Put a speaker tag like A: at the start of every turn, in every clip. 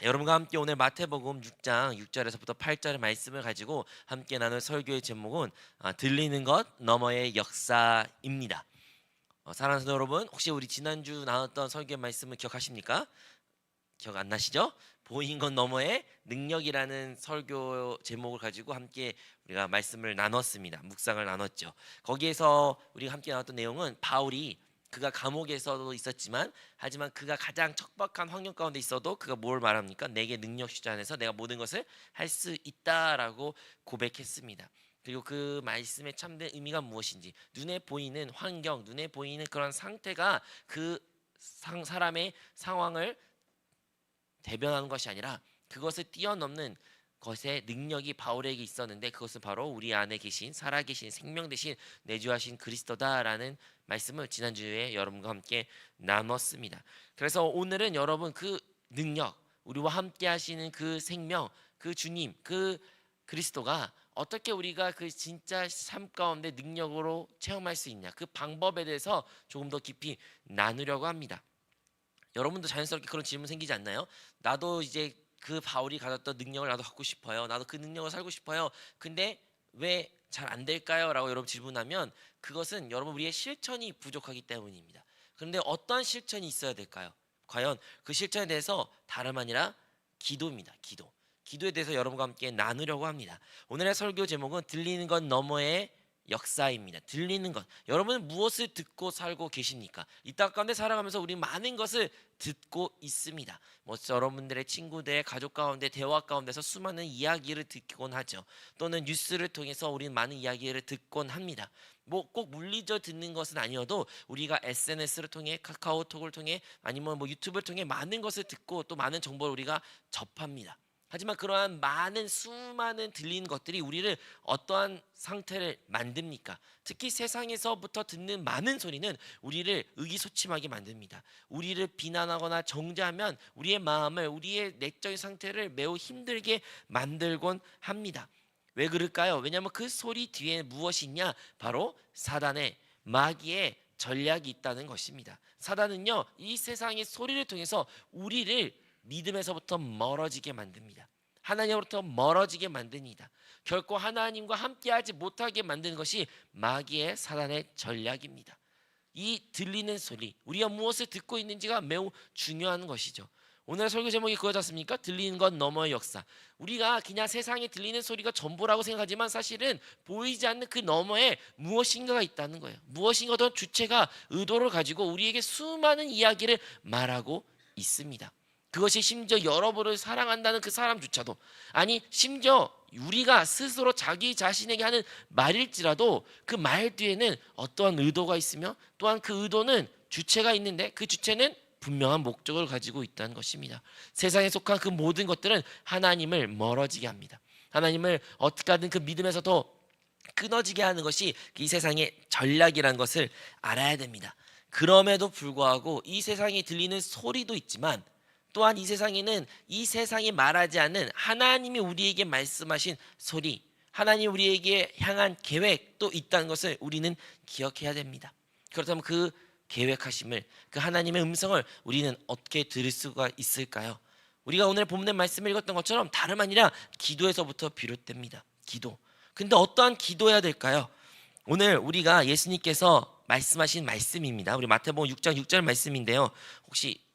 A: 여러분과 함께 오늘 마태복음 6장 6절에서부터 8절의 말씀을 가지고 함께 나눌 설교의 제목은 들리는 것 너머의 역사입니다. 사랑하는 성도 여러분, 혹시 우리 지난주 나눴던 설교의 말씀을 기억하십니까? 기억 안 나시죠? 보이는 것 너머의 능력이라는 설교 제목을 가지고 함께 우리가 말씀을 나눴습니다. 묵상을 나눴죠. 거기에서 우리가 함께 나눴던 내용은 바울이 그가 감옥에서도 있었지만 하지만 그가 가장 척박한 환경 가운데 있어도 그가 뭘 말합니까? 내게 능력 주자 안에서 내가 모든 것을 할 수 있다라고 고백했습니다. 그리고 그 말씀의 참된 의미가 무엇인지, 눈에 보이는 환경, 눈에 보이는 그런 상태가 그 사람의 상황을 대변하는 것이 아니라 그것을 뛰어넘는 것의 능력이 바울에게 있었는데, 그것은 바로 우리 안에 계신 살아계신 생명 대신 내주하신 그리스도다라는 말씀을 지난주에 여러분과 함께 나눴습니다. 그래서 오늘은 여러분 그 능력, 우리와 함께 하시는 그 생명, 그 주님, 그 그리스도가 어떻게 우리가 그 진짜 삶 가운데 능력으로 체험할 수 있냐, 그 방법에 대해서 조금 더 깊이 나누려고 합니다. 여러분도 자연스럽게 그런 질문 생기지 않나요? 나도 이제 그 바울이 가졌던 능력을 나도 갖고 싶어요. 나도 그 능력을 살고 싶어요. 근데 왜 잘 안 될까요? 라고 여러분 질문하면 그것은 여러분 우리의 실천이 부족하기 때문입니다. 그런데 어떠한 실천이 있어야 될까요? 과연 그 실천에 대해서 다름 아니라 기도입니다. 기도. 기도에 대해서 여러분과 함께 나누려고 합니다. 오늘의 설교 제목은 들리는 것 너머의 역사입니다. 들리는 것. 여러분은 무엇을 듣고 살고 계십니까? 이 땅 가운데 살아가면서 우리 많은 것을 듣고 있습니다. 여러분들의 친구들, 가족 가운데 대화 가운데서 수많은 이야기를 듣곤 하죠. 또는 뉴스를 통해서 우리는 많은 이야기를 듣곤 합니다. 꼭 물리적 듣는 것은 아니어도 우리가 SNS를 통해, 카카오톡을 통해, 아니면 유튜브를 통해 많은 것을 듣고 또 많은 정보를 우리가 접합니다. 하지만 그러한 많은 수많은 들리는 것들이 우리를 어떠한 상태를 만듭니까? 특히 세상에서부터 듣는 많은 소리는 우리를 의기소침하게 만듭니다. 우리를 비난하거나 정죄하면 우리의 마음을, 우리의 내적인 상태를 매우 힘들게 만들곤 합니다. 왜 그럴까요? 왜냐하면 그 소리 뒤에 무엇이 있냐? 바로 사단의, 마귀의 전략이 있다는 것입니다. 사단은요, 이 세상의 소리를 통해서 우리를 믿음에서부터 멀어지게 만듭니다. 하나님으로부터 멀어지게 만듭니다. 결코 하나님과 함께하지 못하게 만드는 것이 마귀의, 사단의 전략입니다. 이 들리는 소리, 우리가 무엇을 듣고 있는지가 매우 중요한 것이죠. 오늘 설교 제목이 그거지 않습니까? 들리는 것 너머의 역사. 우리가 그냥 세상에 들리는 소리가 전부라고 생각하지만 사실은 보이지 않는 그 너머에 무엇인가가 있다는 거예요. 무엇인가 어떤 주체가 의도를 가지고 우리에게 수많은 이야기를 말하고 있습니다. 그것이 심지어 여러분을 사랑한다는 그 사람조차도, 아니 심지어 우리가 스스로 자기 자신에게 하는 말일지라도 그 말 뒤에는 어떠한 의도가 있으며, 또한 그 의도는 주체가 있는데 그 주체는 분명한 목적을 가지고 있다는 것입니다. 세상에 속한 그 모든 것들은 하나님을 멀어지게 합니다. 하나님을 어떻게 하든 그 믿음에서도 끊어지게 하는 것이 이 세상의 전략이라는 것을 알아야 됩니다. 그럼에도 불구하고 이 세상에 들리는 소리도 있지만, 또한 이 세상에는 이 세상이 말하지 않는 하나님이 우리에게 말씀하신 소리, 하나님 우리에게 향한 계획도 있다는 것을 우리는 기억해야 됩니다. 그렇다면 그 계획하심을, 그 하나님의 음성을 우리는 어떻게 들을 수가 있을까요? 우리가 오늘 본문의 말씀을 읽었던 것처럼 다름 아니라 기도에서부터 비롯됩니다. 기도. 근데 어떠한 기도해야 될까요? 오늘 우리가 예수님께서 말씀하신 말씀입니다. 우리 마태복음 6장 6절 말씀인데요. 혹시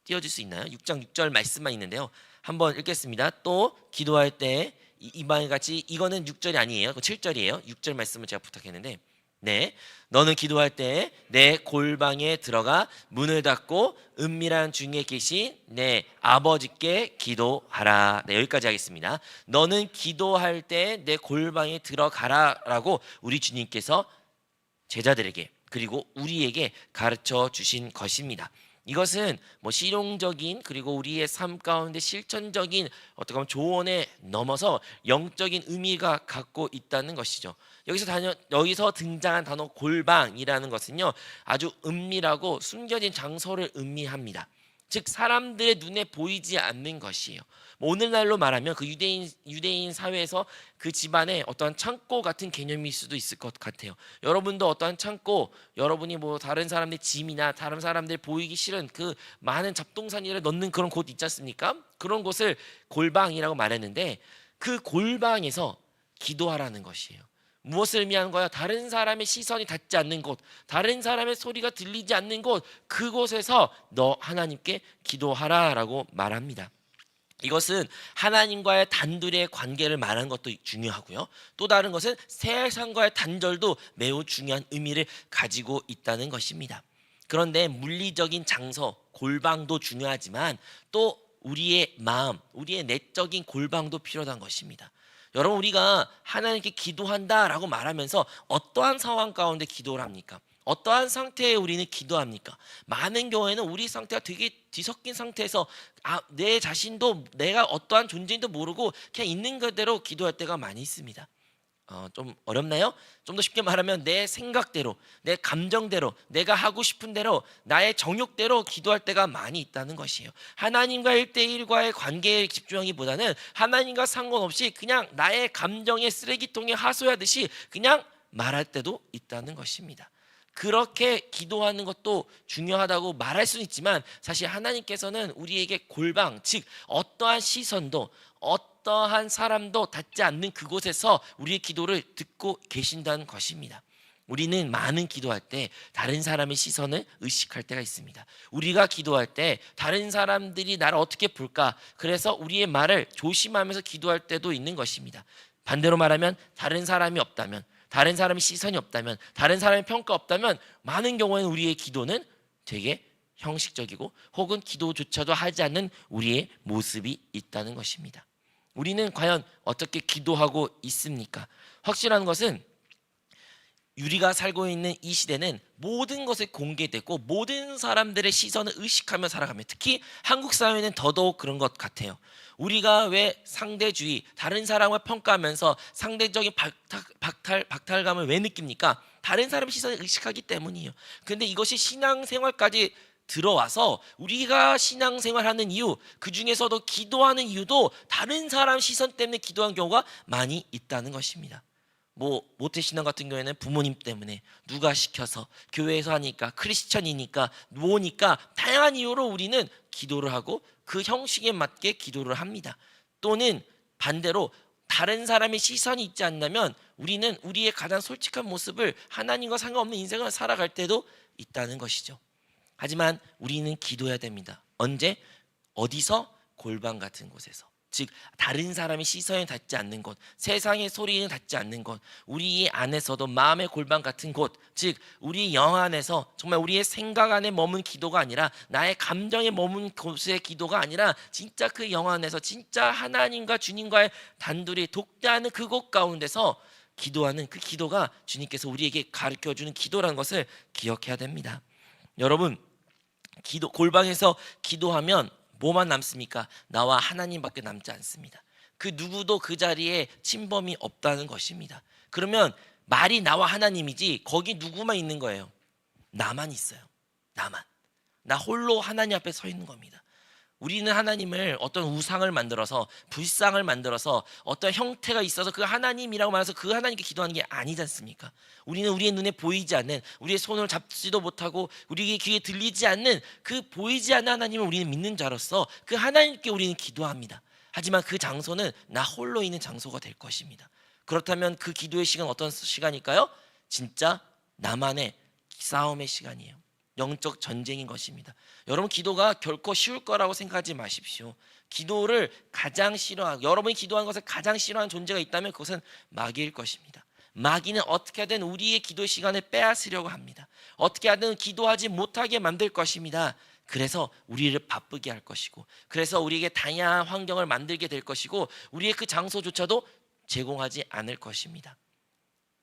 A: 띄워줄 수 있나요? 6장 6절 말씀만 있는데요. 한번 읽겠습니다. 또 기도할 때 이방인 같이, 이거는 6절이 아니에요. 7절이에요. 6절 말씀을 제가 부탁했는데, 네, 너는 기도할 때 내 골방에 들어가 문을 닫고 은밀한 중에 계신 내 아버지께 기도하라. 네, 여기까지 하겠습니다. 너는 기도할 때 내 골방에 들어가라라고 우리 주님께서 제자들에게 그리고 우리에게 가르쳐 주신 것입니다. 이것은 실용적인, 그리고 우리의 삶 가운데 실천적인 어떻게 보면 조언에 넘어서 영적인 의미가 갖고 있다는 것이죠. 여기서 등장한 단어 골방이라는 것은요, 아주 은밀하고 숨겨진 장소를 의미합니다. 즉 사람들의 눈에 보이지 않는 것이에요. 뭐 오늘날로 말하면 그 유대인 사회에서 그 집안에 어떠한 창고 같은 개념일 수도 있을 것 같아요. 여러분도 어떠한 창고, 여러분이 뭐 다른 사람들 짐이나 다른 사람들 보이기 싫은 그 많은 잡동사니를 넣는 그런 곳 있지 않습니까? 그런 곳을 골방이라고 말했는데 그 골방에서 기도하라는 것이에요. 무엇을 의미하는 거야? 다른 사람의 시선이 닿지 않는 곳, 다른 사람의 소리가 들리지 않는 곳, 그곳에서 너 하나님께 기도하라라고 말합니다. 이것은 하나님과의 단둘이의 관계를 말하는 것도 중요하고요. 또 다른 것은 세상과의 단절도 매우 중요한 의미를 가지고 있다는 것입니다. 그런데 물리적인 장소, 골방도 중요하지만 또 우리의 마음, 우리의 내적인 골방도 필요한 것입니다. 여러분, 우리가 하나님께 기도한다라고 말하면서 어떠한 상황 가운데 기도를 합니까? 어떠한 상태에 우리는 기도합니까? 많은 경우에는 우리 상태가 되게 뒤섞인 상태에서 내 자신도 내가 어떠한 존재인도 모르고 그냥 있는 그대로 기도할 때가 많이 있습니다. 좀 어렵나요? 좀 더 쉽게 말하면 내 생각대로, 내 감정대로, 내가 하고 싶은 대로, 나의 정욕대로 기도할 때가 많이 있다는 것이에요. 하나님과 1대1과의 관계에 집중하기보다는 하나님과 상관없이 그냥 나의 감정의 쓰레기통에 하소하듯이 그냥 말할 때도 있다는 것입니다. 그렇게 기도하는 것도 중요하다고 말할 수는 있지만 사실 하나님께서는 우리에게 골방, 즉 어떠한 시선도 어떠한 사람도 닿지 않는 그곳에서 우리의 기도를 듣고 계신다는 것입니다. 우리는 많은 기도할 때 다른 사람의 시선을 의식할 때가 있습니다. 우리가 기도할 때 다른 사람들이 나를 어떻게 볼까? 그래서 우리의 말을 조심하면서 기도할 때도 있는 것입니다. 반대로 말하면 다른 사람이 없다면, 다른 사람의 시선이 없다면, 다른 사람의 평가 없다면 많은 경우에는 우리의 기도는 되게 형식적이고 혹은 기도조차도 하지 않는 우리의 모습이 있다는 것입니다. 우리는 과연 어떻게 기도하고 있습니까? 확실한 것은 우리가 살고 있는 이 시대는 모든 것이 공개되고 모든 사람들의 시선을 의식하며 살아가며 특히 한국 사회는 더더욱 그런 것 같아요. 우리가 왜 상대주의, 다른 사람을 평가하면서 상대적인 박탈감을 왜 느낍니까? 다른 사람의 시선을 의식하기 때문이에요. 그런데 이것이 신앙생활까지 들어와서 우리가 신앙생활하는 이유, 그 중에서도 기도하는 이유도 다른 사람 시선 때문에 기도한 경우가 많이 있다는 것입니다. 뭐 모태신앙 같은 경우에는 부모님 때문에, 누가 시켜서, 교회에서 하니까, 크리스천이니까, 뭐니까 다양한 이유로 우리는 기도를 하고 그 형식에 맞게 기도를 합니다. 또는 반대로 다른 사람의 시선이 있지 않다면 우리는 우리의 가장 솔직한 모습을 하나님과 상관없는 인생을 살아갈 때도 있다는 것이죠. 하지만 우리는 기도해야 됩니다. 언제? 어디서? 골방 같은 곳에서. 즉 다른 사람의 시선에 닿지 않는 곳, 세상의 소리는 닿지 않는 곳, 우리 안에서도 마음의 골방 같은 곳, 즉 우리 영 안에서 정말 우리의 생각 안에 머문 기도가 아니라 나의 감정에 머문 곳의 기도가 아니라 진짜 그 영 안에서 진짜 하나님과 주님과의 단둘이 독대하는 그곳 가운데서 기도하는 그 기도가 주님께서 우리에게 가르쳐주는 기도라는 것을 기억해야 됩니다. 여러분, 골방에서 기도하면 뭐만 남습니까? 나와 하나님밖에 남지 않습니다. 그 누구도 그 자리에 침범이 없다는 것입니다. 그러면 말이 나와 하나님이지 거기 누구만 있는 거예요? 나만 있어요. 나만. 나 홀로 하나님 앞에 서 있는 겁니다. 우리는 하나님을 어떤 우상을 만들어서, 불상을 만들어서 어떤 형태가 있어서 그 하나님이라고 말해서 그 하나님께 기도하는 게 아니지 않습니까? 우리는 우리의 눈에 보이지 않는, 우리의 손을 잡지도 못하고 우리의 귀에 들리지 않는 그 보이지 않는 하나님을 우리는 믿는 자로서 그 하나님께 우리는 기도합니다. 하지만 그 장소는 나 홀로 있는 장소가 될 것입니다. 그렇다면 그 기도의 시간 어떤 시간일까요? 진짜 나만의 싸움의 시간이에요. 영적 전쟁인 것입니다. 여러분, 기도가 결코 쉬울 거라고 생각하지 마십시오. 기도를 가장 싫어하고, 여러분이 기도하는 것을 가장 싫어하는 존재가 있다면 그것은 마귀일 것입니다. 마귀는 어떻게 하든 우리의 기도 시간을 빼앗으려고 합니다. 어떻게 하든 기도하지 못하게 만들 것입니다. 그래서 우리를 바쁘게 할 것이고, 그래서 우리에게 다양한 환경을 만들게 될 것이고, 우리의 그 장소조차도 제공하지 않을 것입니다.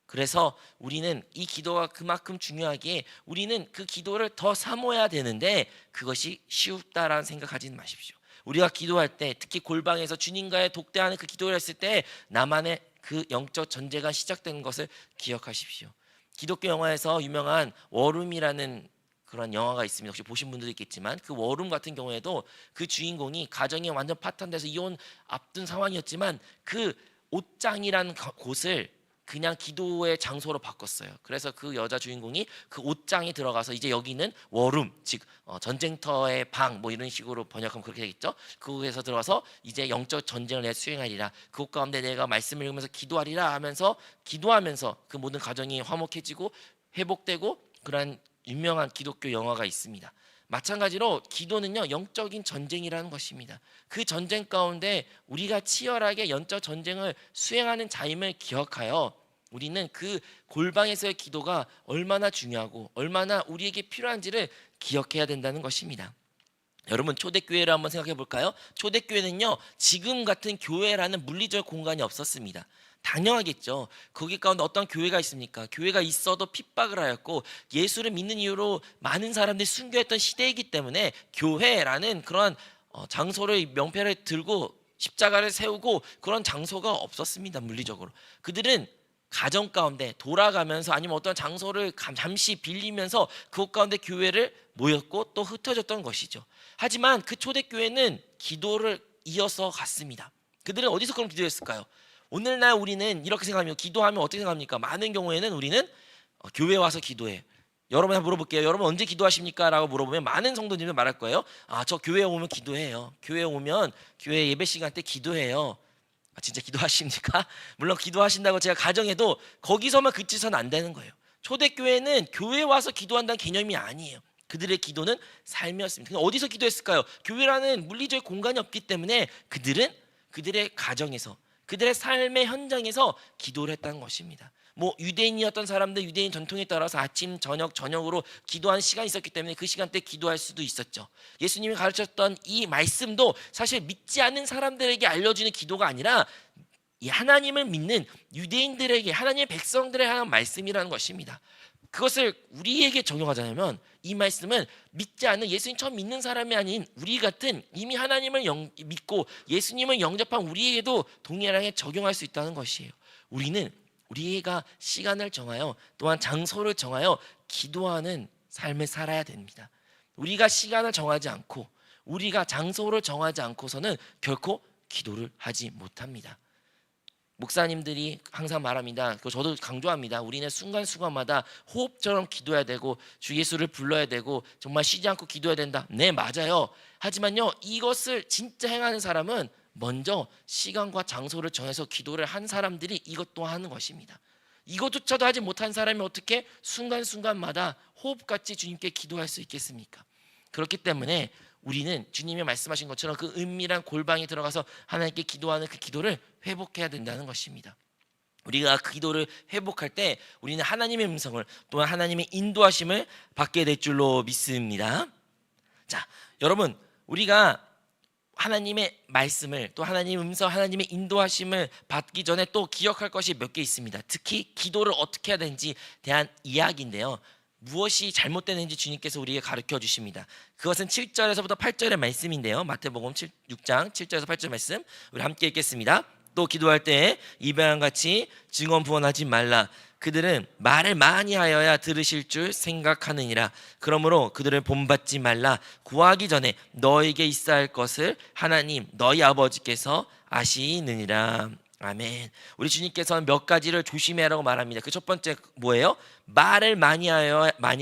A: 그래서 우리는 이 기도가 그만큼 중요하기에 우리는 그 기도를 더 사모해야 되는데 그것이 쉽다라는 생각하지는 마십시오. 우리가 기도할 때, 특히 골방에서 주님과의 독대하는 그 기도를 했을 때 나만의 그 영적 전쟁가 시작되는 것을 기억하십시오. 기독교 영화에서 유명한 워룸이라는 그런 영화가 있습니다. 혹시 보신 분들도 있겠지만 그 워룸 같은 경우에도 그 주인공이 가정이 완전 파탄돼서 이혼 앞둔 상황이었지만 그 옷장이라는 곳을 그냥 기도의 장소로 바꿨어요. 그래서 그 여자 주인공이 그 옷장에 들어가서 이제 여기는 워룸, 즉 전쟁터의 방 뭐 이런 식으로 번역하면 그렇게 되겠죠. 그곳에서 들어가서 이제 영적 전쟁을 내가 수행하리라. 그곳 가운데 내가 말씀을 읽으면서 기도하리라 하면서 기도하면서 그 모든 가정이 화목해지고 회복되고 그러한 유명한 기독교 영화가 있습니다. 마찬가지로 기도는요 영적인 전쟁이라는 것입니다. 그 전쟁 가운데 우리가 치열하게 영적 전쟁을 수행하는 자임을 기억하여 우리는 그 골방에서의 기도가 얼마나 중요하고 얼마나 우리에게 필요한지를 기억해야 된다는 것입니다. 여러분 초대교회를 한번 생각해 볼까요? 초대교회는요 지금 같은 교회라는 물리적 공간이 없었습니다. 당연하겠죠. 거기 가운데 어떤 교회가 있습니까? 교회가 있어도 핍박을 하였고 예수를 믿는 이유로 많은 사람들이 순교했던 시대이기 때문에 교회라는 그런 장소를 명패를 들고 십자가를 세우고 그런 장소가 없었습니다. 물리적으로 그들은 가정 가운데 돌아가면서 아니면 어떤 장소를 잠시 빌리면서 그곳 가운데 교회를 모였고 또 흩어졌던 것이죠. 하지만 그 초대교회는 기도를 이어서 갔습니다. 그들은 어디서 그런 기도했을까요? 오늘날 우리는 이렇게 생각합니다. 기도하면 어떻게 생각합니까? 많은 경우에는 우리는 교회 와서 기도해. 여러분한테 물어볼게요. 여러분 언제 기도하십니까? 라고 물어보면 많은 성도님들 말할 거예요. 저 교회에 오면 기도해요. 교회에 오면 교회 예배 시간 때 기도해요. 진짜 기도하십니까? 물론 기도하신다고 제가 가정해도 거기서만 그치서는 안 되는 거예요. 초대교회는 교회에 와서 기도한다는 개념이 아니에요. 그들의 기도는 삶이었습니다. 어디서 기도했을까요? 교회라는 물리적 공간이 없기 때문에 그들은 그들의 가정에서 그들의 삶의 현장에서 기도를 했다는 것입니다. 뭐 유대인이었던 사람들 유대인 전통에 따라서 아침 저녁으로 기도하는 시간이 있었기 때문에 그 시간대 기도할 수도 있었죠. 예수님이 가르쳤던 이 말씀도 사실 믿지 않는 사람들에게 알려주는 기도가 아니라 이 하나님을 믿는 유대인들에게 하나님의 백성들에 대한 말씀이라는 것입니다. 그것을 우리에게 적용하자면 이 말씀은 믿지 않는 예수님 처음 믿는 사람이 아닌 우리 같은 이미 하나님을 믿고 예수님을 영접한 우리에게도 동일하게 적용할 수 있다는 것이에요. 우리는 우리가 시간을 정하여 또한 장소를 정하여 기도하는 삶을 살아야 됩니다. 우리가 시간을 정하지 않고 우리가 장소를 정하지 않고서는 결코 기도를 하지 못합니다. 목사님들이 항상 말합니다. 저도 강조합니다. 우리는 순간순간마다 호흡처럼 기도해야 되고 주 예수를 불러야 되고 정말 쉬지 않고 기도해야 된다. 네, 맞아요. 하지만요, 이것을 진짜 행하는 사람은 먼저 시간과 장소를 정해서 기도를 한 사람들이 이것도 하는 것입니다. 이것조차도 하지 못한 사람이 어떻게 순간순간마다 호흡같이 주님께 기도할 수 있겠습니까? 그렇기 때문에 우리는 주님이 말씀하신 것처럼 그 은밀한 골방에 들어가서 하나님께 기도하는 그 기도를 회복해야 된다는 것입니다. 우리가 그 기도를 회복할 때 우리는 하나님의 음성을 또한 하나님의 인도하심을 받게 될 줄로 믿습니다. 자, 여러분 우리가 하나님의 말씀을 또 하나님의 음성 하나님의 인도하심을 받기 전에 또 기억할 것이 몇 개 있습니다. 특히 기도를 어떻게 해야 되는지 대한 이야기인데요. 무엇이 잘못되는지 주님께서 우리에게 가르쳐 주십니다. 그것은 7절에서부터 8절의 말씀인데요. 마태복음 6장 7절에서 8절 말씀 우리 함께 읽겠습니다. 또 기도할 때 이방같이 증언 부언하지 말라. 그들은 말을 많이 하여야 들으실 줄 생각하느니라. 그러므로 그들을 본받지 말라. 구하기 전에 너에게 있어야 할 것을 하나님 너희 아버지께서 아시느니라. 아멘. 우리 주님께서는 몇 가지를 조심해라고 말합니다. 그 첫 번째 뭐예요? 말을 많이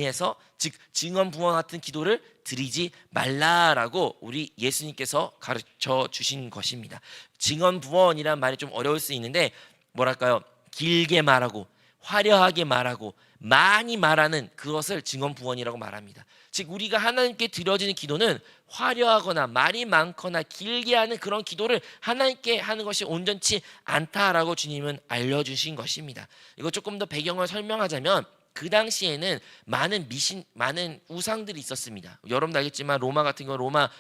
A: 해서 즉 증언 부언 같은 기도를 드리지 말라라고 우리 예수님께서 가르쳐 주신 것입니다. 증언 부언이란 말이 좀 어려울 수 있는데 뭐랄까요? 길게 말하고 화려하게 말하고 많이 말하는 그것을 증언 부언이라고 말합니다. 즉 우리가 하나님께 드려지는 기도는 화려하거나 말이 많거나 길게 하는 그런 기도를 하나님께 하는 것이 온전치 않다라고 주님은 알려주신 것입니다. 이거 조금 더 배경을 설명하자면 그 당시에는 많은 우상들이 있었습니다. 여러분도 알겠지만 로마 같은 경우 로마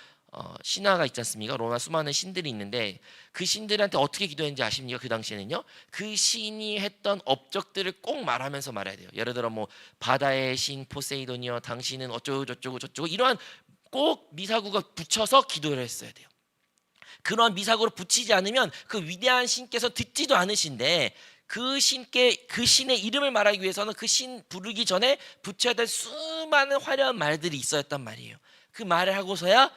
A: 신화가 있지 않습니까? 로마 수많은 신들이 있는데 그 신들한테 어떻게 기도했는지 아십니까? 그 당시에는요. 그 신이 했던 업적들을 꼭 말하면서 말해야 돼요. 예를 들어 뭐 바다의 신 포세이돈이여 당신은 어쩌고 저쩌고 이러한 꼭 미사구가 붙여서 기도를 했어야 돼요. 그러한 미사구를 붙이지 않으면 그 위대한 신께서 듣지도 않으신데 그 신의 이름을 말하기 위해서는 그 신 부르기 전에 붙여야 될 수많은 화려한 말들이 있어야 했단 말이에요. 그 말을 하고서야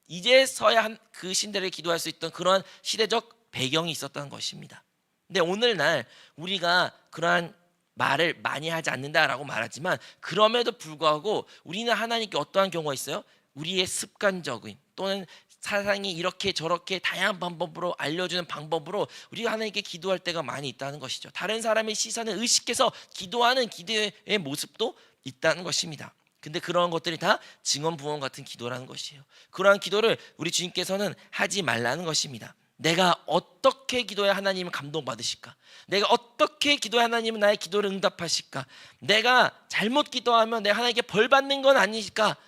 A: 이제서야 그 신들을 기도할 수 있던 그러한 시대적 배경이 있었던 것입니다. 근데 오늘날 우리가 그러한 말을 많이 하지 않는다라고 말하지만, 그럼에도 불구하고 우리는 하나님께 어떠한 경우가 있어요? 우리의 습관적인 또는 사상이 이렇게 저렇게 다양한 방법으로 알려주는 방법으로 우리가 하나님께 기도할 때가 많이 있다는 것이죠. 다른 사람의 시선을 의식해서 기도하는 기도의 모습도 있다는 것입니다. 근데 그런 것들이 다 증언부언 같은 기도라는 것이에요. 그러한 기도를 우리 주님께서는 하지 말라는 것입니다. 내가 어떻게 기도해야 하나님은 감동받으실까? 내가 어떻게 기도해야 하나님은 나의 기도를 응답하실까? 내가 잘못 기도하면 내가 하나님께 벌 받는 건 아닐까?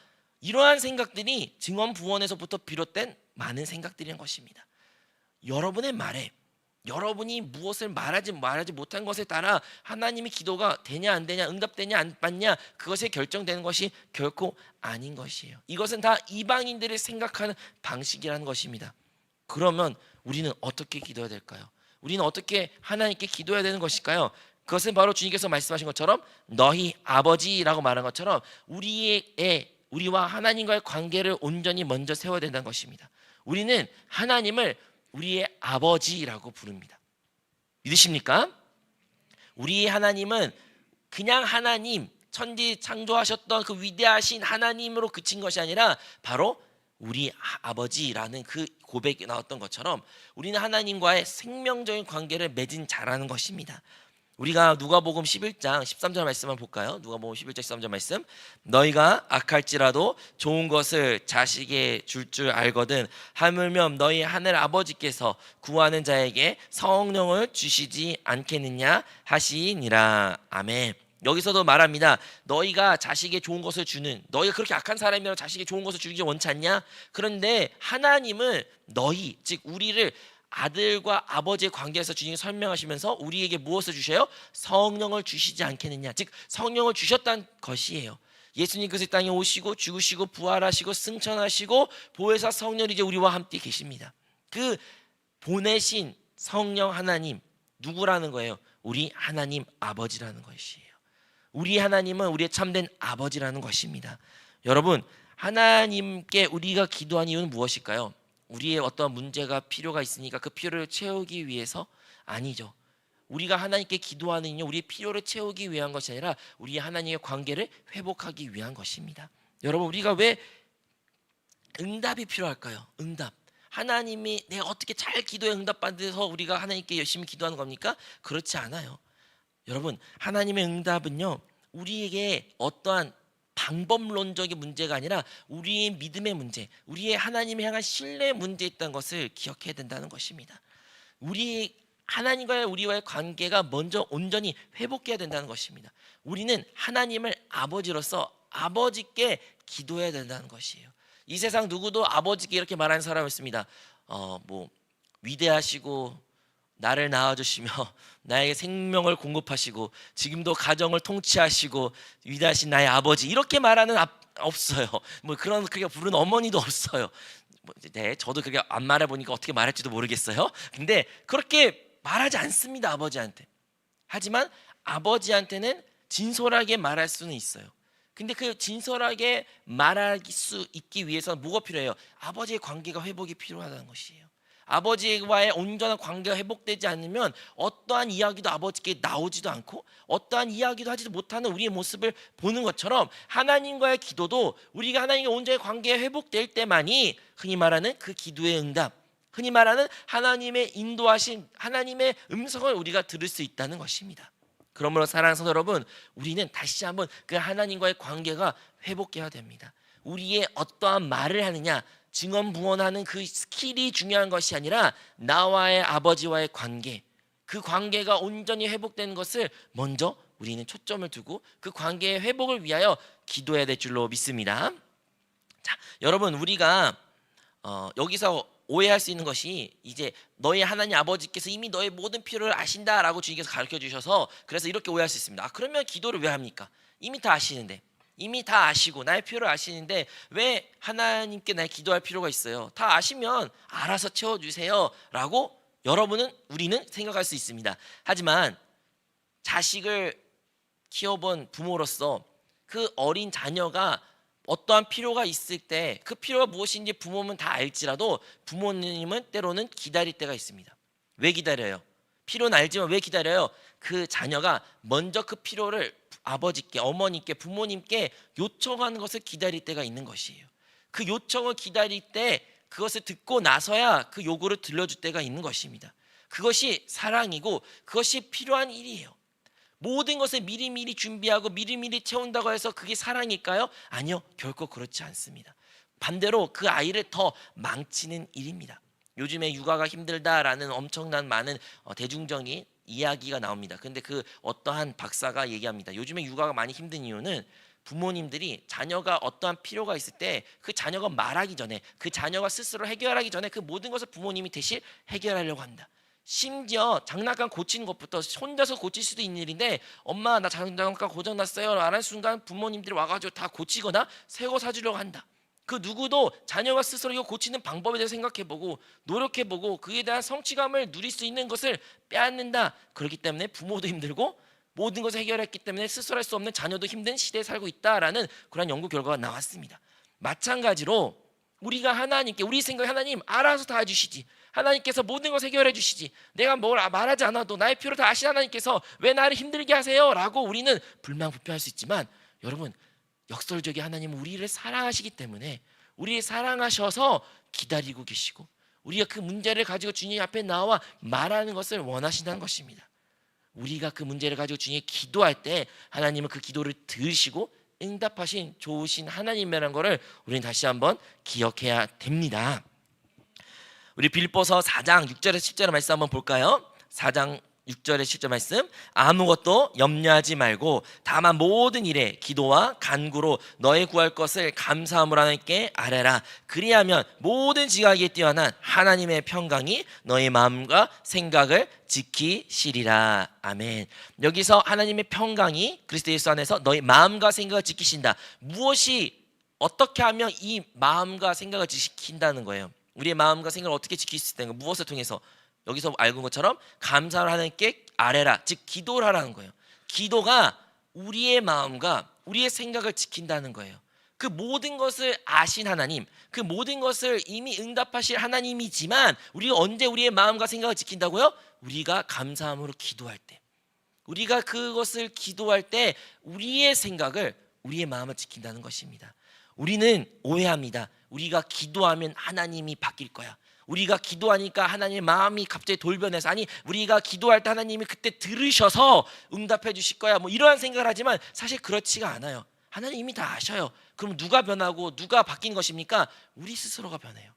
A: 이러한 생각들이 증언부언에서부터 비롯된 많은 생각들인 것입니다. 여러분의 말에 여러분이 무엇을 말하지 못한 것에 따라 하나님의 기도가 되냐 안 되냐, 응답되냐 안 받냐, 그것에 결정되는 것이 결코 아닌 것이에요. 이것은 다 이방인들이 생각하는 방식이라는 것입니다. 그러면 우리는 어떻게 기도해야 될까요? 우리는 어떻게 하나님께 기도해야 되는 것일까요? 그것은 바로 주님께서 말씀하신 것처럼 너희 아버지라고 말한 것처럼 우리와 하나님과의 관계를 온전히 먼저 세워야 된다는 것입니다. 우리는 하나님을 우리의 아버지라고 부릅니다. 믿으십니까? 우리의 하나님은 그냥 하나님, 천지 창조하셨던 그 위대하신 하나님으로 그친 것이 아니라 바로 우리 아버지라는 그 고백이 나왔던 것처럼 우리는 하나님과의 생명적인 관계를 맺은 자라는 것입니다. 우리가 누가복음 11장 13절 말씀을 볼까요? 누가복음 11장 13절 말씀. 너희가 악할지라도 좋은 것을 자식에게 줄 알거든 하물며 너희 하늘 아버지께서 구하는 자에게 성령을 주시지 않겠느냐 하시니라. 아멘. 여기서도 말합니다. 너희가 자식에게 좋은 것을 주는, 너희가 그렇게 악한 사람이라면 자식에게 좋은 것을 주기 원치 않냐? 그런데 하나님은 너희, 즉 우리를 아들과 아버지의 관계에서 주님이 설명하시면서 우리에게 무엇을 주셔요? 성령을 주시지 않겠느냐. 즉 성령을 주셨다는 것이에요. 예수님께서 이 땅에 오시고 죽으시고 부활하시고 승천하시고 보혜사 성령이 이제 우리와 함께 계십니다. 그 보내신 성령 하나님 누구라는 거예요? 우리 하나님 아버지라는 것이에요. 우리 하나님은 우리의 참된 아버지라는 것입니다. 여러분, 하나님께 우리가 기도한 이유는 무엇일까요? 우리의 어떤 문제가 필요가 있으니까 그 필요를 채우기 위해서? 아니죠. 우리가 하나님께 기도하는 이유는 우리의 필요를 채우기 위한 것이 아니라 우리의 하나님의 관계를 회복하기 위한 것입니다. 여러분, 우리가 왜 응답이 필요할까요? 응답. 하나님이 내가 어떻게 잘 기도에 응답받아서 우리가 하나님께 열심히 기도하는 겁니까? 그렇지 않아요. 여러분, 하나님의 응답은요, 우리에게 어떠한 방법론적인 문제가 아니라 우리의 믿음의 문제, 우리의 하나님을 향한 신뢰의 문제에 있다는 것을 기억해야 된다는 것입니다. 우리 하나님과의 우리와의 관계가 먼저 온전히 회복해야 된다는 것입니다. 우리는 하나님을 아버지로서 아버지께 기도해야 된다는 것이에요. 이 세상 누구도 아버지께 이렇게 말하는 사람이 있습니다. 위대하시고 나를 낳아주시며 나에게 생명을 공급하시고 지금도 가정을 통치하시고 위대하신 나의 아버지, 이렇게 말하는 없어요. 그렇게 부르는 어머니도 없어요. 네, 저도 그렇게 안 말해보니까 어떻게 말할지도 모르겠어요. 근데 그렇게 말하지 않습니다, 아버지한테. 하지만 아버지한테는 진솔하게 말할 수는 있어요. 근데 그 진솔하게 말할 수 있기 위해서는 뭐가 필요해요? 아버지의 관계가 회복이 필요하다는 것이에요. 아버지와의 온전한 관계가 회복되지 않으면 어떠한 이야기도 아버지께 나오지도 않고 어떠한 이야기도 하지도 못하는 우리의 모습을 보는 것처럼 하나님과의 기도도 우리가 하나님과 온전히 관계가 회복될 때만이 흔히 말하는 그 기도의 응답, 흔히 말하는 하나님의 인도하신 하나님의 음성을 우리가 들을 수 있다는 것입니다. 그러므로 사랑하는 성도 여러분, 우리는 다시 한번 그 하나님과의 관계가 회복해야 됩니다. 우리의 어떠한 말을 하느냐, 증언부언하는 그 스킬이 중요한 것이 아니라 나와의 아버지와의 관계, 그 관계가 온전히 회복되는 것을 먼저 우리는 초점을 두고 그 관계의 회복을 위하여 기도해야 될 줄로 믿습니다. 자, 여러분, 우리가 여기서 오해할 수 있는 것이, 이제 너희 하나님 아버지께서 이미 너의 모든 필요를 아신다라고 주님께서 가르쳐 주셔서 그래서 이렇게 오해할 수 있습니다. 그러면 기도를 왜 합니까? 이미 다 아시는데, 이미 다 아시고 나의 필요를 아시는데 왜 하나님께 나의 기도할 필요가 있어요? 다 아시면 알아서 채워주세요 라고 우리는 생각할 수 있습니다. 하지만 자식을 키워본 부모로서 그 어린 자녀가 어떠한 필요가 있을 때 그 필요가 무엇인지 부모는 다 알지라도 부모님은 때로는 기다릴 때가 있습니다. 왜 기다려요? 필요는 알지만 왜 기다려요? 그 자녀가 먼저 그 필요를 아버지께, 어머니께, 부모님께 요청하는 것을 기다릴 때가 있는 것이에요. 그 요청을 기다릴 때 그것을 듣고 나서야 그 요구를 들려줄 때가 있는 것입니다. 그것이 사랑이고 그것이 필요한 일이에요. 모든 것을 미리미리 준비하고 미리미리 채운다고 해서 그게 사랑일까요? 아니요, 결코 그렇지 않습니다. 반대로 그 아이를 더 망치는 일입니다. 요즘에 육아가 힘들다라는 엄청난 많은 대중적인 이야기가 나옵니다. 근데 그 어떠한 박사가 얘기합니다. 요즘에 육아가 많이 힘든 이유는 부모님들이 자녀가 어떠한 필요가 있을 때 그 자녀가 말하기 전에, 그 자녀가 스스로 해결하기 전에 그 모든 것을 부모님이 대신 해결하려고 한다. 심지어 장난감 고치는 것부터 혼자서 고칠 수도 있는 일인데, 엄마 나 장난감 고장났어요 라는 순간 부모님들이 와가지고 다 고치거나 새 거 사주려고 한다. 그 누구도 자녀가 스스로 이거 고치는 방법에 대해서 생각해보고 노력해보고 그에 대한 성취감을 누릴 수 있는 것을 빼앗는다. 그렇기 때문에 부모도 힘들고 모든 것을 해결했기 때문에 스스로 할 수 없는 자녀도 힘든 시대에 살고 있다라는 그런 연구 결과가 나왔습니다. 마찬가지로 우리가 하나님께, 우리 생각에 하나님 알아서 다 해주시지, 하나님께서 모든 것을 해결해 주시지, 내가 뭘 말하지 않아도 나의 필요를 다 아시는 하나님께서 왜 나를 힘들게 하세요? 라고 우리는 불평할 수 있지만, 여러분 역설적인 하나님은 우리를 사랑하시기 때문에 우리를 사랑하셔서 기다리고 계시고 우리가 그 문제를 가지고 주님 앞에 나와 말하는 것을 원하신다는 것입니다. 우리가 그 문제를 가지고 주님께 기도할 때 하나님은 그 기도를 들으시고 응답하신 좋으신 하나님이라는 것을 우리는 다시 한번 기억해야 됩니다. 우리 빌립보서 4장 6절에서 10절의 말씀 한번 볼까요? 4장 6절의 10절 말씀, 아무것도 염려하지 말고 다만 모든 일에 기도와 간구로 너의 구할 것을 감사함으로 하나님께 아뢰라. 그리하면 모든 지각에 뛰어난 하나님의 평강이 너의 마음과 생각을 지키시리라. 아멘. 여기서 하나님의 평강이 그리스도 예수 안에서 너의 마음과 생각을 지키신다. 무엇이, 어떻게 하면 이 마음과 생각을 지킨다는 거예요? 우리의 마음과 생각을 어떻게 지킬 수 있다는 거, 무엇을 통해서? 여기서 알고 것처럼 감사를 하나님께 아뢰라, 즉 기도를 하라는 거예요. 기도가 우리의 마음과 우리의 생각을 지킨다는 거예요. 그 모든 것을 아신 하나님, 그 모든 것을 이미 응답하실 하나님이지만 우리가 언제 우리의 마음과 생각을 지킨다고요? 우리가 감사함으로 기도할 때, 우리가 그것을 기도할 때 우리의 생각을, 우리의 마음을 지킨다는 것입니다. 우리는 오해합니다. 우리가 기도하면 하나님이 바뀔 거야, 우리가 기도하니까 하나님의 마음이 갑자기 돌변해서, 아니 우리가 기도할 때 하나님이 그때 들으셔서 응답해 주실 거야, 뭐 이러한 생각을 하지만 사실 그렇지가 않아요. 하나님 이미 다 아셔요. 그럼 누가 변하고 누가 바뀐 것입니까? 우리 스스로가 변해요.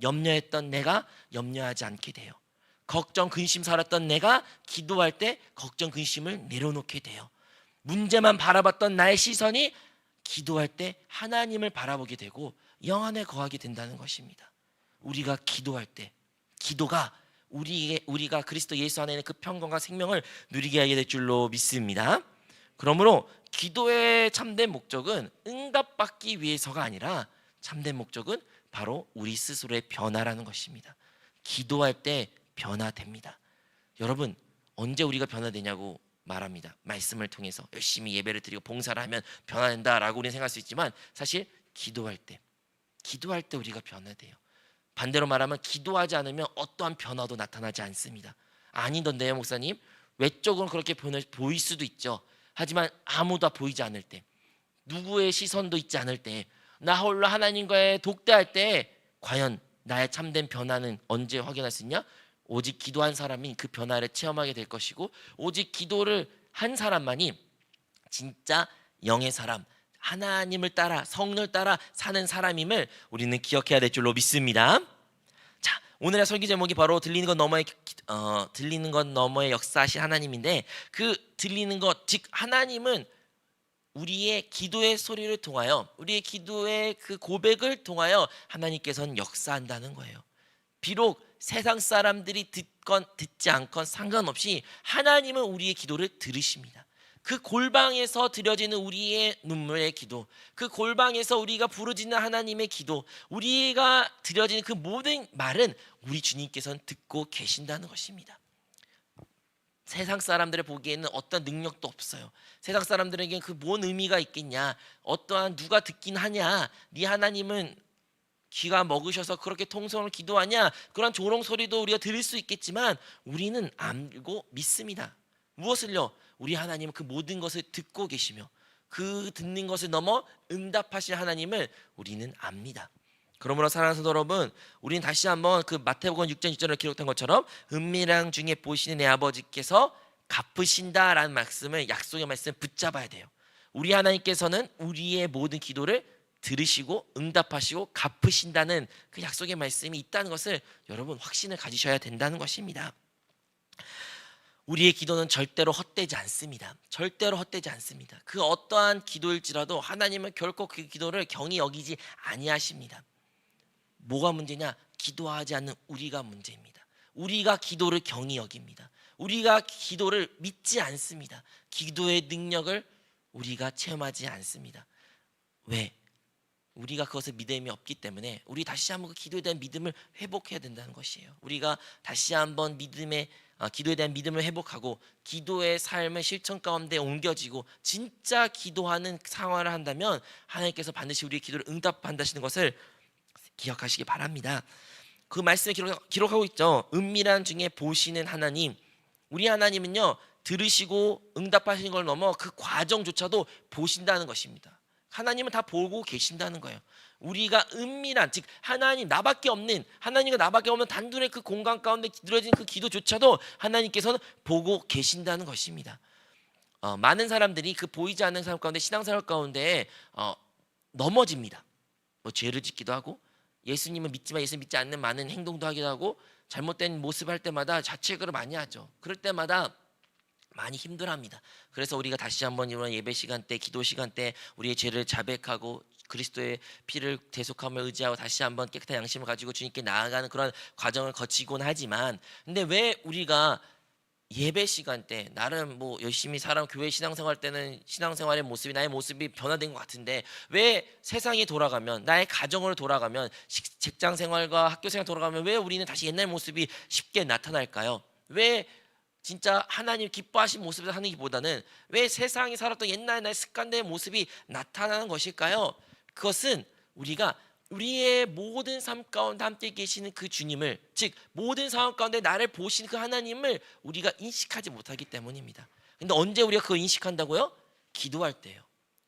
A: 염려했던 내가 염려하지 않게 돼요. 걱정 근심 살았던 내가 기도할 때 걱정 근심을 내려놓게 돼요. 문제만 바라봤던 나의 시선이 기도할 때 하나님을 바라보게 되고 영안에 거하게 된다는 것입니다. 우리가 기도할 때, 기도가 우리가 그리스도 예수 안에 있는 그 평강과 생명을 누리게 하게 될 줄로 믿습니다. 그러므로 기도의 참된 목적은 응답받기 위해서가 아니라 참된 목적은 바로 우리 스스로의 변화라는 것입니다. 기도할 때 변화됩니다. 여러분, 언제 우리가 변화되냐고 말합니다. 말씀을 통해서 열심히 예배를 드리고 봉사를 하면 변화된다라고 우리는 생각할 수 있지만 사실 기도할 때 우리가 변화돼요. 반대로 말하면 기도하지 않으면 어떠한 변화도 나타나지 않습니다. 아니던데요 목사님? 외적으로는 그렇게 보일 수도 있죠. 하지만 아무도 보이지 않을 때, 누구의 시선도 있지 않을 때, 나 홀로 하나님과의 독대할 때 과연 나의 참된 변화는 언제 확인할 수 있냐? 오직 기도한 사람이 그 변화를 체험하게 될 것이고, 오직 기도를 한 사람만이 진짜 영의 사람, 하나님을 따라 성령을 따라 사는 사람임을 우리는 기억해야 될 줄로 믿습니다. 자, 오늘의 설교 제목이 바로 들리는 것 너머의 역사하신 하나님인데, 그 들리는 것, 즉 하나님은 우리의 기도의 소리를 통하여, 우리의 기도의 그 고백을 통하여 하나님께서는 역사한다는 거예요. 비록 세상 사람들이 듣건 듣지 않건 상관없이 하나님은 우리의 기도를 들으십니다. 그 골방에서 드려지는 우리의 눈물의 기도, 그 골방에서 우리가 부르짖는 하나님의 기도, 우리가 드려지는 그 모든 말은 우리 주님께서는 듣고 계신다는 것입니다. 세상 사람들이 보기에는 어떤 능력도 없어요. 세상 사람들에게는 그 뭔 의미가 있겠냐? 어떠한 누가 듣긴 하냐? 네 하나님은 귀가 먹으셔서 그렇게 통성을 기도하냐? 그런 조롱 소리도 우리가 들을 수 있겠지만 우리는 알고 믿습니다. 무엇을요? 우리 하나님은 그 모든 것을 듣고 계시며 그 듣는 것을 넘어 응답하실 하나님을 우리는 압니다. 그러므로 사랑하는 성도 여러분, 우리는 다시 한번 그 마태복음 6장 6절에 기록된 것처럼 은밀한 중에 보시는 내 아버지께서 갚으신다라는 말씀을, 약속의 말씀 붙잡아야 돼요. 우리 하나님께서는 우리의 모든 기도를 들으시고 응답하시고 갚으신다는 그 약속의 말씀이 있다는 것을 여러분 확신을 가지셔야 된다는 것입니다. 우리의 기도는 절대로 헛되지 않습니다. 절대로 헛되지 않습니다. 그 어떠한 기도일지라도 하나님은 결코 그 기도를 경히 여기지 아니하십니다. 뭐가 문제냐? 기도하지 않는 우리가 문제입니다. 우리가 기도를 경히 여깁니다. 우리가 기도를 믿지 않습니다. 기도의 능력을 우리가 체험하지 않습니다. 왜? 우리가 그것을 믿음이 없기 때문에 우리 다시 한번 그 기도에 대한 믿음을 회복해야 된다는 것이에요. 우리가 다시 한번 기도에 대한 믿음을 회복하고 기도의 삶의 실천 가운데 옮겨지고 진짜 기도하는 생활을 한다면 하나님께서 반드시 우리의 기도를 응답한다시는 것을 기억하시기 바랍니다. 그 말씀에 기록하고 있죠. 은밀한 중에 보시는 하나님. 우리 하나님은요, 들으시고 응답하시는 걸 넘어 그 과정조차도 보신다는 것입니다. 하나님은 다 보고 계신다는 거예요. 우리가 은밀한, 즉 하나님 나밖에 없는, 하나님과 나밖에 없는 단둘의 그 공간 가운데 드려진 그 기도조차도 하나님께서는 보고 계신다는 것입니다. 많은 사람들이 그 보이지 않는 삶 가운데, 신앙생활 가운데 넘어집니다. 뭐 죄를 짓기도 하고, 예수님은 믿지만 예수 믿지 않는 많은 행동도 하기도 하고, 잘못된 모습 할 때마다 자책을 많이 하죠. 그럴 때마다 많이 힘들어합니다. 그래서 우리가 다시 한번 이런 예배 시간 때, 기도 시간 때 우리의 죄를 자백하고 그리스도의 피를 대속함을 의지하고 다시 한번 깨끗한 양심을 가지고 주님께 나아가는 그런 과정을 거치곤 하지만, 근데 왜 우리가 예배 시간 때 나름 뭐 열심히 살아 교회 신앙생활 때는 신앙생활의 모습이, 나의 모습이 변화된 것 같은데 왜 세상이 돌아가면, 나의 가정으로 돌아가면, 직장 생활과 학교 생활 돌아가면 왜 우리는 다시 옛날 모습이 쉽게 나타날까요? 왜 진짜 하나님 기뻐하신 모습을 하는기보다는 왜 세상이 살았던 옛날 나의 습관된 모습이 나타나는 것일까요? 그것은 우리가 우리의 모든 삶 가운데 함께 계시는 그 주님을, 즉 모든 상황 가운데 나를 보시는 그 하나님을 우리가 인식하지 못하기 때문입니다. 근데 언제 우리가 그걸 인식한다고요? 기도할 때요.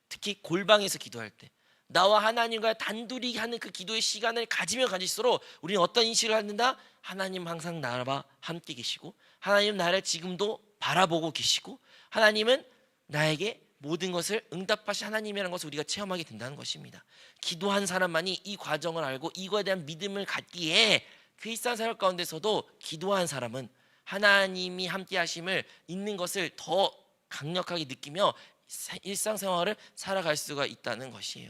A: 특히 골방에서 기도할 때, 나와 하나님과 단둘이 하는 그 기도의 시간을 가지면 가질수록 우리는 어떤 인식을 갖는다? 하나님 항상 나와 함께 계시고, 하나님 나를 지금도 바라보고 계시고, 하나님은 나에게 모든 것을 응답하신 하나님이라는 것을 우리가 체험하게 된다는 것입니다. 기도한 사람만이 이 과정을 알고 이거에 대한 믿음을 갖기에 그 일상생활 가운데서도 기도한 사람은 하나님이 함께 하심을 있는 것을 더 강력하게 느끼며 일상생활을 살아갈 수가 있다는 것이에요.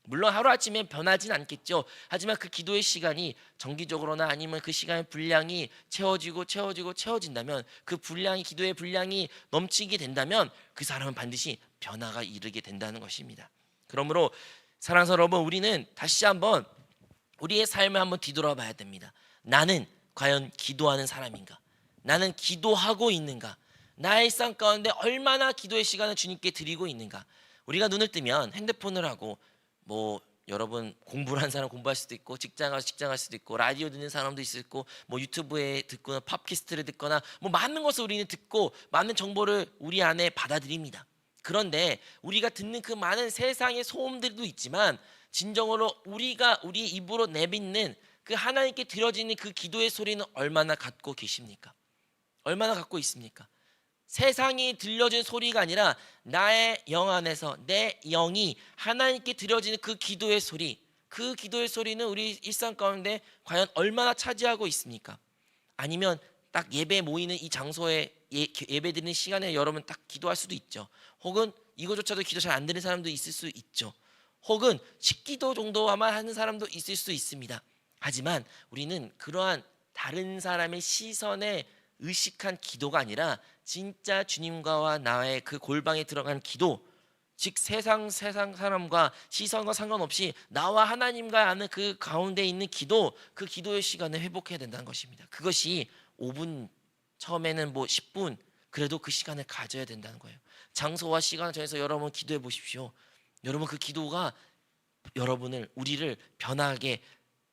A: 물론 하루아침에 변하진 않겠죠. 하지만 그 기도의 시간이 정기적으로나 아니면 그 시간의 분량이 채워진다면, 그 분량이, 기도의 분량이 넘치게 된다면 그 사람은 반드시 변화가 이르게 된다는 것입니다. 그러므로 사랑하는 여러분, 우리는 다시 한번 우리의 삶을 한번 뒤돌아봐야 됩니다. 나는 과연 기도하는 사람인가? 나는 기도하고 있는가? 나의 일상 가운데 얼마나 기도의 시간을 주님께 드리고 있는가? 우리가 눈을 뜨면 핸드폰을 하고, 뭐 여러분 공부를 한 사람 공부할 수도 있고, 직장할 수도 있고, 라디오 듣는 사람도 있을 있고, 뭐 유튜브에 듣거나 팟캐스트를 듣거나, 뭐 많은 것을 우리는 듣고 많은 정보를 우리 안에 받아들입니다. 그런데 우리가 듣는 그 많은 세상의 소음들도 있지만 진정으로 우리가 우리 입으로 내뱉는 그 하나님께 드려지는 그 기도의 소리는 얼마나 갖고 계십니까? 얼마나 갖고 있습니까? 세상이 들려준 소리가 아니라 나의 영 안에서 내 영이 하나님께 드려지는 그 기도의 소리, 그 기도의 소리는 우리 일상 가운데 과연 얼마나 차지하고 있습니까? 아니면 딱 예배 모이는 이 장소에 예배 드리는 시간에 여러분 딱 기도할 수도 있죠. 혹은 이거조차도 기도 잘 안 드는 사람도 있을 수 있죠. 혹은 식기도 정도만 하는 사람도 있을 수 있습니다. 하지만 우리는 그러한 다른 사람의 시선에 의식한 기도가 아니라 진짜 주님과 나의 그 골방에 들어간 기도, 즉 세상 사람과 시선과 상관없이 나와 하나님과 하는 그 가운데 있는 기도, 그 기도의 시간을 회복해야 된다는 것입니다. 그것이 5분, 처음에는 뭐 10분, 그래도 그 시간을 가져야 된다는 거예요. 장소와 시간을 정해서 여러분 기도해 보십시오. 여러분 그 기도가 우리를 변하게,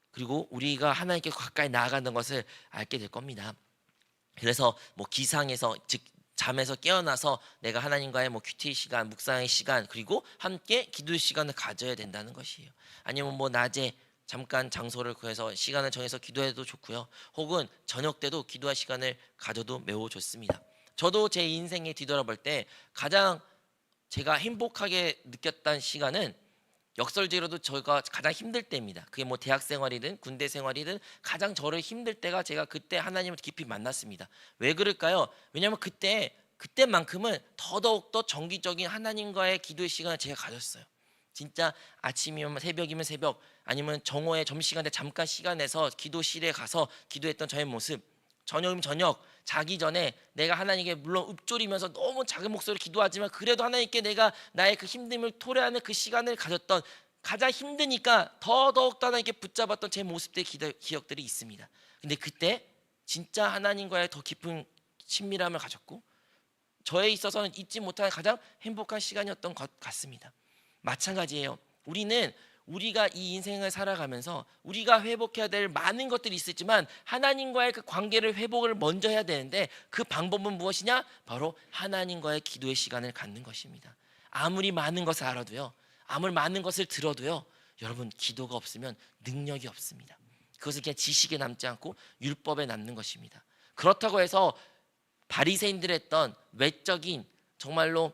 A: 그리고 우리가 하나님께 가까이 나아가는 것을 알게 될 겁니다. 그래서 뭐 기상에서, 즉 잠에서 깨어나서 내가 하나님과의 뭐 큐티 시간, 묵상의 시간, 그리고 함께 기도의 시간을 가져야 된다는 것이에요. 아니면 뭐 낮에 잠깐 장소를 구해서 시간을 정해서 기도해도 좋고요. 혹은 저녁 때도 기도할 시간을 가져도 매우 좋습니다. 저도 제 인생에 뒤돌아볼 때 가장 제가 행복하게 느꼈던 시간은 역설적으로도 저희가 가장 힘들 때입니다. 그게 뭐 대학 생활이든 군대 생활이든 가장 저를 힘들 때가 제가 그때 하나님을 깊이 만났습니다. 왜 그럴까요? 왜냐하면 그때만큼은 더더욱 더 정기적인 하나님과의 기도의 시간을 제가 가졌어요. 진짜 아침이면 새벽이면 새벽, 아니면 정오에 점심시간에 잠깐 시간 내서 기도실에 가서 기도했던 저의 모습, 저녁이면 저녁, 자기 전에 내가 하나님께 물론 읊조리면서 너무 작은 목소리로 기도하지만 그래도 하나님께 내가 나의 그 힘듦을 토로하는 그 시간을 가졌던, 가장 힘드니까 더더욱 하나님께 붙잡았던 제 모습들의 기억들이 있습니다. 근데 그때 진짜 하나님과의 더 깊은 친밀함을 가졌고 저에 있어서는 잊지 못할 가장 행복한 시간이었던 것 같습니다. 마찬가지예요. 우리가 이 인생을 살아가면서 우리가 회복해야 될 많은 것들이 있었지만 하나님과의 그 관계를 회복을 먼저 해야 되는데 그 방법은 무엇이냐? 바로 하나님과의 기도의 시간을 갖는 것입니다. 아무리 많은 것을 알아도요, 아무리 많은 것을 들어도요, 여러분 기도가 없으면 능력이 없습니다. 그것은 그냥 지식에 남지 않고 율법에 남는 것입니다. 그렇다고 해서 바리새인들이 했던 외적인, 정말로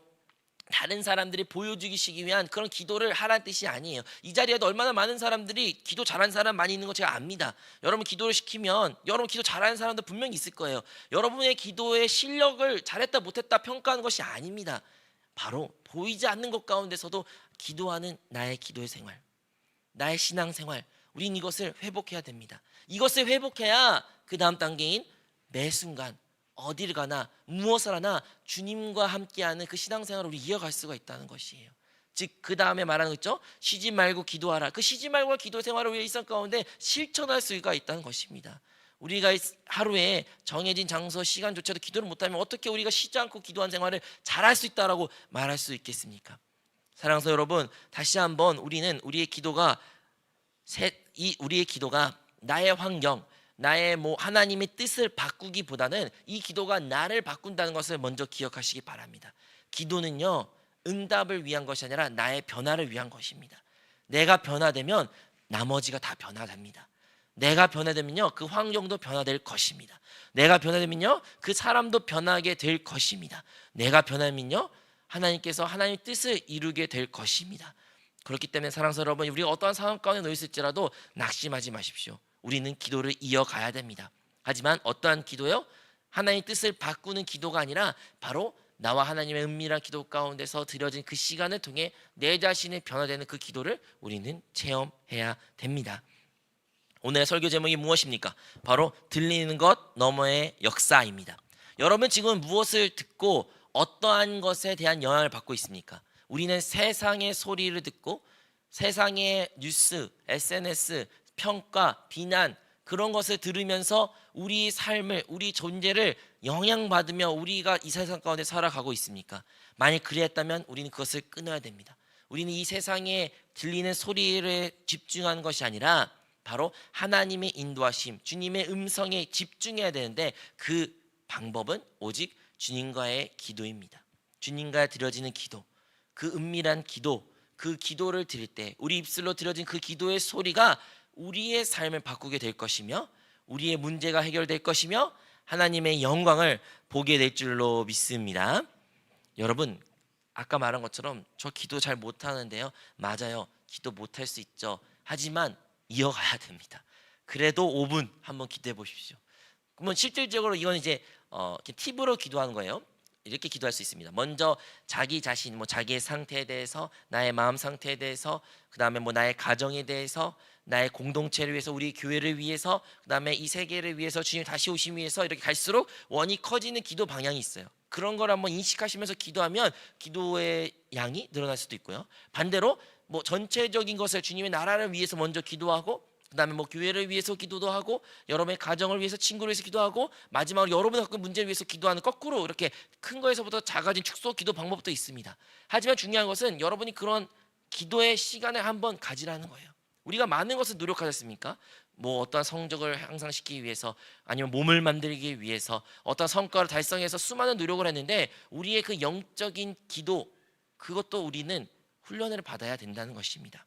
A: 다른 사람들이 보여주기 위한 그런 기도를 하라는 뜻이 아니에요. 이 자리에도 얼마나 많은 사람들이 기도 잘하는 사람 많이 있는 거 제가 압니다. 여러분 기도를 시키면 여러분 기도 잘하는 사람도 분명히 있을 거예요. 여러분의 기도의 실력을 잘했다 못했다 평가하는 것이 아닙니다. 바로 보이지 않는 것 가운데서도 기도하는 나의 기도의 생활, 나의 신앙 생활, 우린 이것을 회복해야 됩니다. 이것을 회복해야 그 다음 단계인 매 순간 어디를 가나 무엇을 하나 주님과 함께하는 그 신앙생활을 우리 이어갈 수가 있다는 것이에요. 즉 그 다음에 말하는 거죠. 쉬지 말고 기도하라. 그 쉬지 말고 기도 생활을 우리 일상 가운데 실천할 수가 있다는 것입니다. 우리가 하루에 정해진 장소 시간조차도 기도를 못하면 어떻게 우리가 쉬지 않고 기도한 생활을 잘할 수 있다라고 말할 수 있겠습니까? 사랑하는 여러분, 다시 한번 우리의 기도가 나의 환경, 나의 하나님의 뜻을 바꾸기보다는 이 기도가 나를 바꾼다는 것을 먼저 기억하시기 바랍니다. 기도는요, 응답을 위한 것이 아니라 나의 변화를 위한 것입니다. 내가 변화되면 나머지가 다 변화됩니다. 내가 변화되면요, 그 환경도 변화될 것입니다. 내가 변화되면요, 그 사람도 변하게 될 것입니다. 내가 변하면요, 하나님께서 하나님의 뜻을 이루게 될 것입니다. 그렇기 때문에 사랑하는 여러분, 우리가 어떠한 상황 가운데 놓여 있을지라도 낙심하지 마십시오. 우리는 기도를 이어가야 됩니다. 하지만 어떠한 기도요? 하나님의 뜻을 바꾸는 기도가 아니라 바로 나와 하나님의 은밀한 기도 가운데서 드려진 그 시간을 통해 내 자신이 변화되는 그 기도를 우리는 체험해야 됩니다. 오늘의 설교 제목이 무엇입니까? 바로 들리는 것 너머의 역사입니다. 여러분 지금 무엇을 듣고 어떠한 것에 대한 영향을 받고 있습니까? 우리는 세상의 소리를 듣고 세상의 뉴스, SNS, 평가, 비난, 그런 것을 들으면서 우리 삶을, 우리 존재를 영향받으며 우리가 이 세상 가운데 살아가고 있습니까? 만약 그랬다면 우리는 그것을 끊어야 됩니다. 우리는 이 세상에 들리는 소리를 집중하는 것이 아니라 바로 하나님의 인도하심, 주님의 음성에 집중해야 되는데 그 방법은 오직 주님과의 기도입니다. 주님과 드려지는 기도, 그 은밀한 기도, 그 기도를 드릴 때 우리 입술로 들어진 그 기도의 소리가 우리의 삶을 바꾸게 될 것이며 우리의 문제가 해결될 것이며 하나님의 영광을 보게 될 줄로 믿습니다. 여러분 아까 말한 것처럼 저 기도 잘 못하는데요. 맞아요. 기도 못할 수 있죠. 하지만 이어가야 됩니다. 그래도 5분 한번 기도해 보십시오. 그러면 실질적으로 이건 이제 팁으로 기도하는 거예요. 이렇게 기도할 수 있습니다. 먼저 자기 자신, 자기의 상태에 대해서, 나의 마음 상태에 대해서, 그 다음에 나의 가정에 대해서, 나의 공동체를 위해서, 우리 교회를 위해서, 그 다음에 이 세계를 위해서, 주님 다시 오심 위해서 이렇게 갈수록 원이 커지는 기도 방향이 있어요. 그런 걸 한번 인식하시면서 기도하면 기도의 양이 늘어날 수도 있고요. 반대로 전체적인 것을 주님의 나라를 위해서 먼저 기도하고 그다음에 뭐 교회를 위해서 기도도 하고 여러분의 가정을 위해서 친구를 위해서 기도하고 마지막으로 여러분이 갖고 있는 문제를 위해서 기도하는 거꾸로 이렇게 큰 거에서부터 작아진 축소 기도 방법도 있습니다. 하지만 중요한 것은 여러분이 그런 기도의 시간을 한번 가지라는 거예요. 우리가 많은 것을 노력하셨습니까? 뭐 어떤 성적을 향상시키기 위해서 아니면 몸을 만들기 위해서 어떤 성과를 달성해서 수많은 노력을 했는데 우리의 그 영적인 기도 그것도 우리는 훈련을 받아야 된다는 것입니다.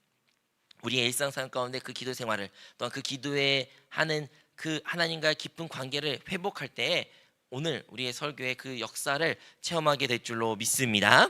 A: 우리의 일상생활 가운데 그 기도 생활을 또한 그 기도에 하는 그 하나님과의 깊은 관계를 회복할 때에 오늘 우리의 설교의 그 역사를 체험하게 될 줄로 믿습니다.